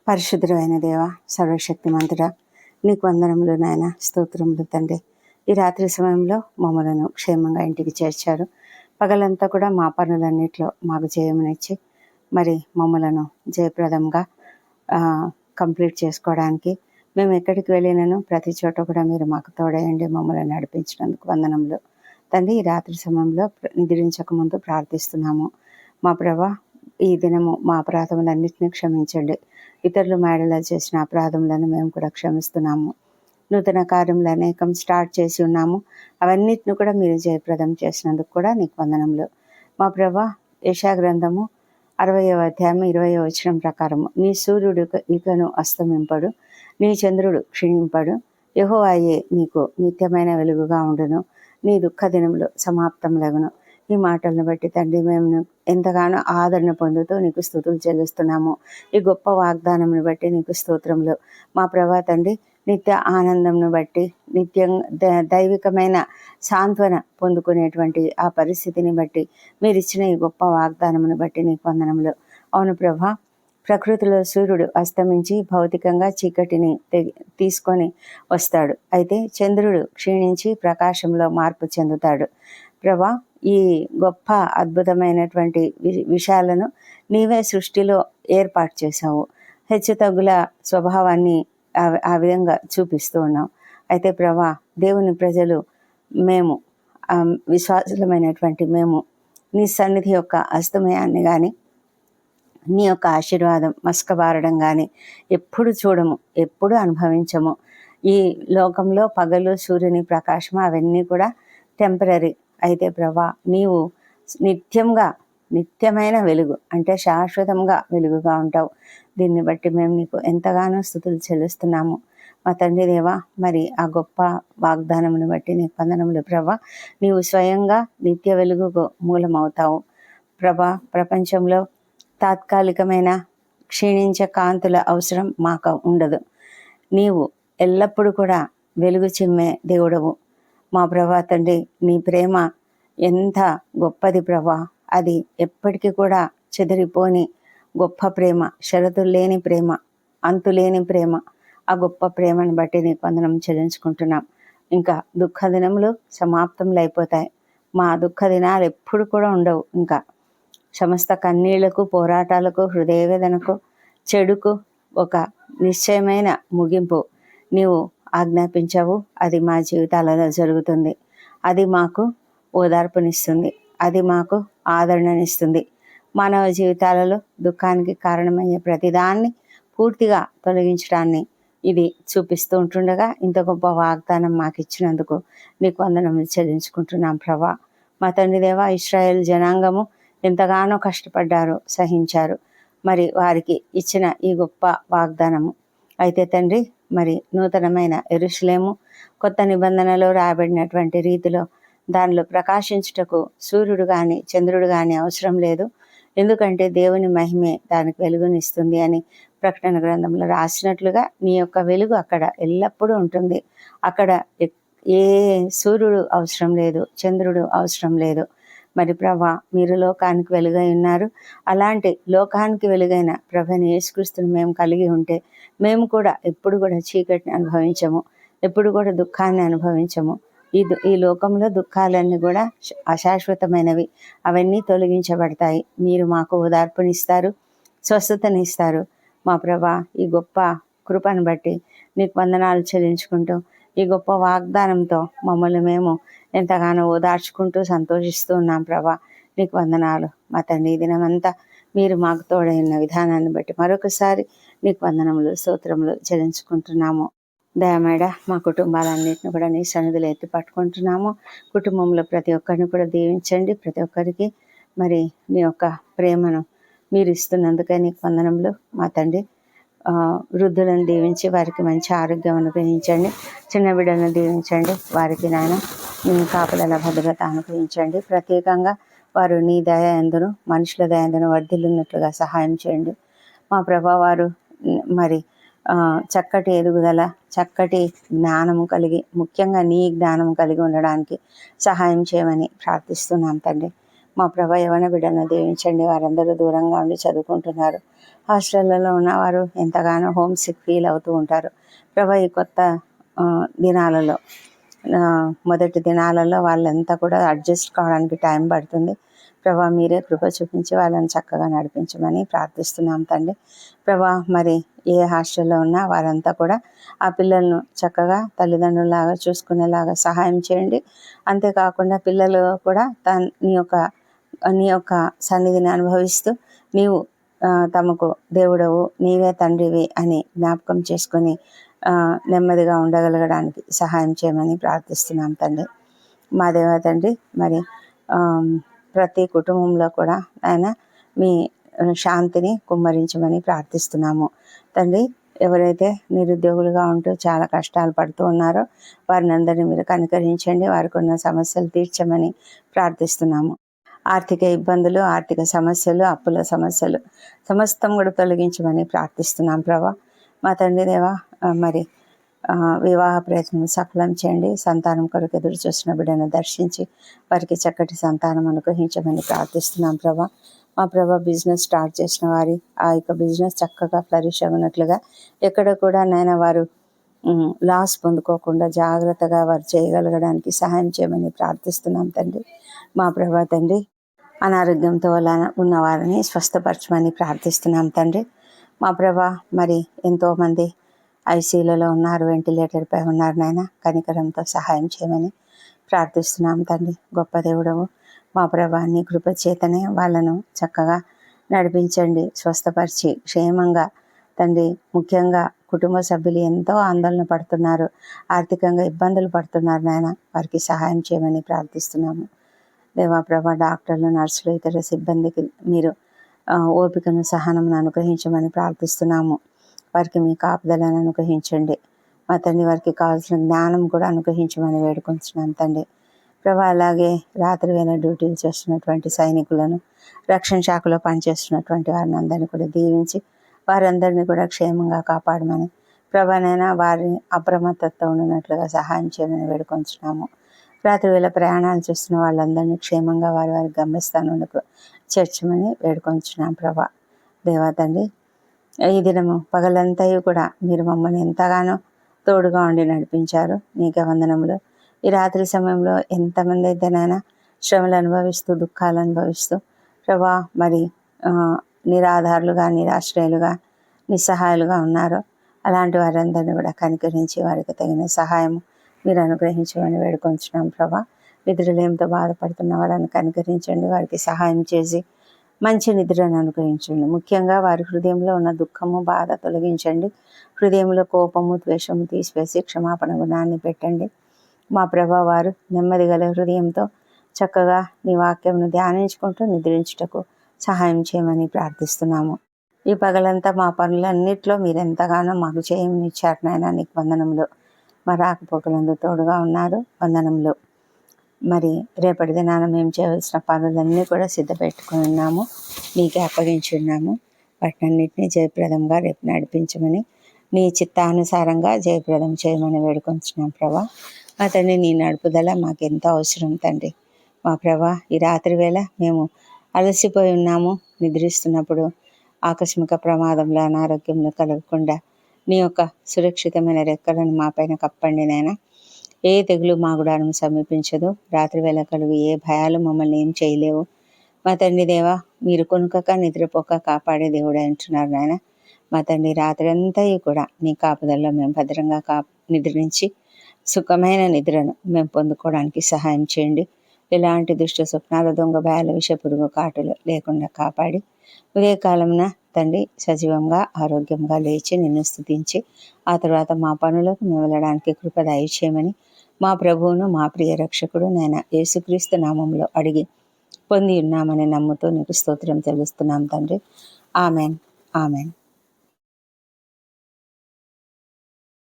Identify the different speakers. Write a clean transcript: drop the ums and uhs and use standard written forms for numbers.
Speaker 1: పరిశుద్ధమైన దేవ, సర్వశక్తిమంతుడా, నీకు వందనములు నాయన, స్తోత్రములు తండ్రి. ఈ రాత్రి సమయంలో మమ్మలను క్షేమంగా ఇంటికి చేర్చారు. పగలంతా కూడా మా పనులన్నిట్లో మాకు జయమునిచ్చి మరి మమ్మలను జయప్రదంగా కంప్లీట్ చేసుకోవడానికి మేము ఎక్కడికి వెళ్ళినను ప్రతి చోట కూడా మీరు మాకు తోడయండి, మమ్మల్ని నడిపించినందుకు వందనములు తండ్రి. ఈ రాత్రి సమయంలో నిద్రించక ముందు ప్రార్థిస్తున్నాము. మా ప్రభా, ఈ దినము మా అపరాధములన్నింటినీ క్షమించండి. ఇతరులు మేడలో చేసిన అపరాధములను మేము కూడా క్షమిస్తున్నాము. నూతన కార్యములు అనేకం స్టార్ట్ చేసి ఉన్నాము. అవన్నిటిని కూడా మీరు జయప్రదం చేసినందుకు కూడా నీకు వందనములు. మా ప్రభా, యెషయా గ్రంథము 60వ అధ్యాయం 20వ వచనం ప్రకారము, నీ సూర్యుడు ఇకను అస్తమింపడు, నీ చంద్రుడు క్షీణింపడు, యెహోవాయే నీకు నిత్యమైన వెలుగుగా ఉండును, నీ దుఃఖ దినములు సమాప్తములగును. ఈ మాటలను బట్టి తండ్రి, మేము ఎంతగానో ఆదరణ పొందుతూ నీకు స్తుతులు చెల్లిస్తున్నాము. ఈ గొప్ప వాగ్దానంను బట్టి నీకు స్తోత్రములు. మా ప్రభా తండ్రి, నిత్య ఆనందంను బట్టి, నిత్యం దైవికమైన సాంత్వన పొందుకునేటువంటి ఆ పరిస్థితిని బట్టి, మీరు ఇచ్చిన ఈ గొప్ప వాగ్దానమును బట్టి నీకు వందనములు. అవును ప్రభా, ప్రకృతిలో సూర్యుడు అస్తమించి భౌతికంగా చీకటిని తీసుకొని వస్తాడు. అయితే చంద్రుడు క్షీణించి ప్రకాశంలో మార్పు చెందుతాడు. ప్రభా, ఈ గొప్ప అద్భుతమైనటువంటి విషయాలను నీవే సృష్టిలో ఏర్పాటు చేసావు. హెచ్చుతగ్గుల స్వభావాన్ని ఆ విధంగా చూపిస్తూ ఉన్నావు. అయితే ప్రభా, దేవుని ప్రజలు మేము, విశ్వాసులమైనటువంటి మేము, నీ సన్నిధి యొక్క అస్తమయాన్ని కానీ నీ యొక్క ఆశీర్వాదం మస్కబారడం కానీ ఎప్పుడు చూడము, ఎప్పుడు అనుభవించము. ఈ లోకంలో పగలు సూర్యుని ప్రకాశం అవన్నీ కూడా టెంపరరీ. అయితే ప్రభా, నీవు నిత్యమైన వెలుగు, అంటే శాశ్వతంగా వెలుగుగా ఉంటావు. దీన్ని బట్టి మేము నీకు ఎంతగానో స్తుతులు చెల్లిస్తున్నాము. మా తండ్రి దేవా, మరి ఆ గొప్ప వాగ్దానమును బట్టి నీకు వందనములు ప్రభా. నీవు స్వయంగా నిత్య వెలుగుకు మూలమవుతావు ప్రభా. ప్రపంచంలో తాత్కాలికమైన క్షీణించే కాంతుల అవసరం మాకు ఉండదు. నీవు ఎల్లప్పుడూ కూడా వెలుగు చిమ్మే దేవుడవు మా ప్రభా తండ్రి. నీ ప్రేమ ఎంత గొప్పది ప్రభా, అది ఎప్పటికీ కూడా చెదిరిపోని గొప్ప ప్రేమ, షరతులు లేని ప్రేమ, అంతులేని ప్రేమ. ఆ గొప్ప ప్రేమను బట్టి నీకు వందనం చెల్లించుకుంటున్నాం. ఇంకా దుఃఖ దినములు సమాప్తములు అయిపోతాయి. మా దుఃఖ దినాలు ఎప్పుడు కూడా ఉండవు. ఇంకా సమస్త కన్నీళ్లకు, పోరాటాలకు, హృదయవేదనకు, చెడుకు ఒక నిశ్చయమైన ముగింపు నీవు ఆజ్ఞాపించావు. అది మా జీవితాలలో జరుగుతుంది. అది మాకు ఓదార్పునిస్తుంది, అది మాకు ఆదరణనిస్తుంది. మానవ జీవితాలలో దుఃఖానికి కారణమయ్యే ప్రతిదాన్ని పూర్తిగా తొలగించడాన్ని ఇది చూపిస్తూ ఉంటుండగా, ఇంత గొప్ప వాగ్దానం మాకు ఇచ్చినందుకు నీకు వందనములు చెల్లించుకుంటున్నాం ప్రభా. మా తండ్రి దేవా, ఇశ్రాయేల్ జనాంగము ఎంతగానో కష్టపడ్డారు, సహించారు. మరి వారికి ఇచ్చిన ఈ గొప్ప వాగ్దానము అయితే తండ్రి, మరి నూతనమైన యెరూషలేము కొత్త నిబంధనలో రాయబడినటువంటి రీతిలో దానిలో ప్రకాశించుటకు సూర్యుడు కానీ చంద్రుడు కానీ అవసరం లేదు. ఎందుకంటే దేవుని మహిమే దానికి వెలుగునిస్తుంది అని ప్రకటన గ్రంథంలో రాసినట్లుగా నీ యొక్క వెలుగు అక్కడ ఎల్లప్పుడూ ఉంటుంది. అక్కడ ఏ సూర్యుడు అవసరం లేదు, చంద్రుడు అవసరం లేదు. మరి ప్రభా, మీరు లోకానికి వెలుగై ఉన్నారు. అలాంటి లోకానికి వెలుగైన ప్రభుని యేసుక్రీస్తుని మేము కలిగి ఉంటే మేము కూడా ఎప్పుడు కూడా చీకటిని అనుభవించము, ఎప్పుడు కూడా దుఃఖాన్ని అనుభవించము. ఈ లోకంలో దుఃఖాలన్నీ కూడా అశాశ్వతమైనవి, అవన్నీ తొలగించబడతాయి. మీరు మాకు ఓదార్పునిస్తారు, స్వస్థతనిస్తారు. మా ప్రభా, ఈ గొప్ప కృపను బట్టి నీకు వందనాలు చెల్లించుకుంటూ, ఈ గొప్ప వాగ్దానంతో మమ్మల్ని మేము ఎంతగానో ఓదార్చుకుంటూ సంతోషిస్తూ ఉన్నాం ప్రభా. నీకు వందనాలు మా తండ్రి. ఈ దినమంతా మీరు మాకు తోడైన విధానాన్ని బట్టి మరొకసారి నీకు వందనములు, స్తోత్రములు చెల్లించుకుంటున్నాము. దయమేడ మా కుటుంబాలన్నింటిని కూడా నీ సన్నిధిలో ఎత్తి పట్టుకుంటున్నాము. కుటుంబంలో ప్రతి ఒక్కరిని కూడా దీవించండి. ప్రతి ఒక్కరికి మరి నీ యొక్క ప్రేమను మీరు ఇస్తున్నందుకే నీకు వందనములు మా తండ్రి. వృద్ధులను దీవించి వారికి మంచి ఆరోగ్యం అనుగ్రహించండి. చిన్న బిడ్డలను దీవించండి, వారికి నాయన నీ కాపుదల భద్రత అనుగ్రహించండి. ప్రత్యేకంగా వారు నీ దయ యందును మనుషుల దయ యందును వర్ధిల్లున్నట్లుగా సహాయం చేయండి. మా ప్రభా, వారు మరి చక్కటి ఎదుగుదల, చక్కటి జ్ఞానము కలిగి, ముఖ్యంగా నీ జ్ఞానము కలిగి ఉండడానికి సహాయం చేయమని ప్రార్థిస్తున్నాం తండ్రి. మా ప్రభ యవన బిడ్డను దీవించండి. వారందరూ దూరంగా ఉండి చదువుకుంటున్నారు. హాస్టళ్లలో ఉన్నవారు ఎంతగానో హోమ్ సిక్ ఫీల్ అవుతూ ఉంటారు. ప్రభ ఈ కొత్త దినాలలో మొదటి దినాలలో వాళ్ళంతా కూడా అడ్జస్ట్ కావడానికి టైం పడుతుంది. ప్రభా మీరే కృప చూపించి వాళ్ళని చక్కగా నడిపించమని ప్రార్థిస్తున్నాం తండ్రి. ప్రభా మరి ఏ హాస్టల్లో ఉన్నా వారంతా కూడా ఆ పిల్లలను చక్కగా తల్లిదండ్రులలాగా చూసుకునేలాగా సహాయం చేయండి. అంతేకాకుండా పిల్లలు కూడా నీ యొక్క సన్నిధిని అనుభవిస్తూ నీవు తమకు దేవుడవు, నీవే తండ్రివి అని జ్ఞాపకం చేసుకొని నెమ్మదిగా ఉండగలగడానికి సహాయం చేయమని ప్రార్థిస్తున్నాం తండ్రి. మా దేవ తండ్రి, మరి ప్రతి కుటుంబంలో కూడా ఆయన మీ శాంతిని కుమ్మరించమని ప్రార్థిస్తున్నాము తండ్రి. ఎవరైతే నిరుద్యోగులుగా ఉంటూ చాలా కష్టాలు పడుతూ ఉన్నారో వారిని అందరినీ మీరు కనికరించండి. వారికి ఉన్న సమస్యలు తీర్చమని ప్రార్థిస్తున్నాము. ఆర్థిక ఇబ్బందులు, ఆర్థిక సమస్యలు, అప్పుల సమస్యలు సమస్తం కూడా తొలగించమని ప్రార్థిస్తున్నాం ప్రభా. మా తండ్రి దేవా, మరి వివాహ ప్రయత్నం సఫలం చేయండి. సంతానం కొరకు ఎదురు చూసిన బిడ్డను దర్శించి వారికి చక్కటి సంతానం అనుగ్రహించమని ప్రార్థిస్తున్నాం ప్రభా. మా ప్రభా, బిజినెస్ స్టార్ట్ చేసిన వారి ఆ యొక్క బిజినెస్ చక్కగా ఫ్లరిష్ అవ్వనట్లుగా ఎక్కడ కూడా నైనా వారు లాస్ పొందుకోకుండా జాగ్రత్తగా వారు చేయగలగడానికి సహాయం చేయమని ప్రార్థిస్తున్నాం తండ్రి. మా ప్రభా తండ్రి, అనారోగ్యంతో ఉన్న వారిని స్వస్థపరచమని ప్రార్థిస్తున్నాం తండ్రి. మా ప్రభా, మరి ఎంతోమంది ఐసీయూలలో ఉన్నారు, వెంటిలేటర్పై ఉన్నారు నాయన, కనికరంతో సహాయం చేయమని ప్రార్థిస్తున్నాం తండ్రి. గొప్ప దేవుడవు మా ప్రభా, నీ కృప చేతనే వాళ్ళను చక్కగా నడిపించండి, స్వస్థపరిచి క్షేమంగా తండ్రి. ముఖ్యంగా కుటుంబ సభ్యులు ఎంతో ఆందోళన పడుతున్నారు, ఆర్థికంగా ఇబ్బందులు పడుతున్నారు నాయన, వారికి సహాయం చేయమని ప్రార్థిస్తున్నాము దేవా. ప్రభా, డాక్టర్లు, నర్సులు, ఇతర సిబ్బందికి మీరు ఓపికను, సహనమును అనుగ్రహించమని ప్రార్థిస్తున్నాము. వారికి మీ కాపుదలను అనుగ్రహించండి మా తండ్రి. వారికి కావాల్సిన జ్ఞానం కూడా అనుగ్రహించమని వేడుకొంటున్నాం తండ్రి. ప్రభా, అలాగే రాత్రి వేళ డ్యూటీలు చేస్తున్నటువంటి సైనికులను, రక్షణ శాఖలో పనిచేస్తున్నటువంటి వారిని అందరినీ కూడా దీవించి వారందరినీ కూడా క్షేమంగా కాపాడమని ప్రభానైనా వారిని అప్రమత్తతో ఉన్నట్లుగా సహాయం చేయమని వేడుకొంటున్నాము. రాత్రి వేళ ప్రయాణాలు చేస్తున్న వాళ్ళందరినీ క్షేమంగా వారి వారి గమ్యస్థానాలకు చేర్చమని వేడుకొంటున్నాం ప్రభా. దేవా తండ్రి, ఈ దినము పగలంతయు కూడా మీరు మమ్మల్ని ఎంతగానో తోడుగా ఉండి నడిపించారు, నీకే వందనములు. ఈ రాత్రి సమయంలో ఎంతమంది అయితేనైనా శ్రమలు అనుభవిస్తూ, దుఃఖాలు అనుభవిస్తూ ప్రభా, మరి నిరాధారులుగా, నిరాశ్రయులుగా, నిస్సహాయాలుగా ఉన్నారో అలాంటి వారందరినీ కూడా కనికరించి వారికి తగిన సహాయం మీరు అనుగ్రహించమని వేడుకొంటున్నాం ప్రభా. నిద్రలేమితో బాధపడుతున్న వాళ్ళని కనికరించండి, వారికి సహాయం చేసి మంచి నిద్రను అనుగ్రహించండి. ముఖ్యంగా వారి హృదయంలో ఉన్న దుఃఖము, బాధ తొలగించండి. హృదయంలో కోపము, ద్వేషము తీసివేసి క్షమాపణ గుణాన్ని పెట్టండి మా ప్రభా. వారు నెమ్మది గల హృదయంతో చక్కగా నీ వాక్యమును ధ్యానించుకుంటూ నిద్రించుటకు సహాయం చేయమని ప్రార్థిస్తున్నాము. ఈ పగలంతా మా పనులన్నిట్లో మీరు ఎంతగానో మాకు చేయమనిచ్చారు నాయన, నీకు వందనములు. మా రాకపోకలందు తోడుగా ఉన్నారు, వందనములు. మరి రేపటి దినాన మేము చేయవలసిన పనులన్నీ కూడా సిద్ధపెట్టుకుని ఉన్నాము, నీకే అప్పగించి ఉన్నాము. వాటినన్నింటినీ జయప్రదంగా రేపు నడిపించమని, నీ చిత్తానుసారంగా జయప్రదం చేయమని వేడుకొంటున్నాం ప్రభా. మా తండ్రి, నీ నడుపుదల మాకెంతో అవసరం తండ్రి. మా ప్రభా, ఈ రాత్రి వేళ మేము అలసిపోయి ఉన్నాము, నిద్రిస్తున్నప్పుడు ఆకస్మిక ప్రమాదంలో అనారోగ్యంలో కలగకుండా నీ యొక్క సురక్షితమైన రెక్కలను మా పైన కప్పండి నాయన. ఏ తెగులు మా గుడారం సమీపించదు, రాత్రి వేళ కలుగు ఏ భయాలు మమ్మల్ని ఏం చేయలేవు. మా తండ్రి దేవా, మీరు కొనుకక నిద్రపోక కాపాడే దేవుడే అంటున్నారు నాయన. మా తండ్రి, రాత్రి అంతా కూడా నీ కాపుదల్లో మేము భద్రంగా నిద్రించి సుఖమైన నిద్రను మేము పొందుకోవడానికి సహాయం చేయండి. ఎలాంటి దుష్ట స్వప్నాలు, దొంగ భయాల, విష పురుగు కాటులు లేకుండా కాపాడి ఉదయకాలమున తండ్రి సజీవంగా, ఆరోగ్యంగా లేచి నిన్ను స్తుతించి ఆ తర్వాత మా పనులకు మేము వెళ్ళడానికి కృప దయచేయమని మా ప్రభువును, మా ప్రియ రక్షకుడు నాయన యేసుక్రీస్తు నామంలో అడిగి పొంది ఉన్నామని నమ్ముతూ నీకు స్తోత్రం తెలుస్తున్నాం తండ్రి. Amen, amen.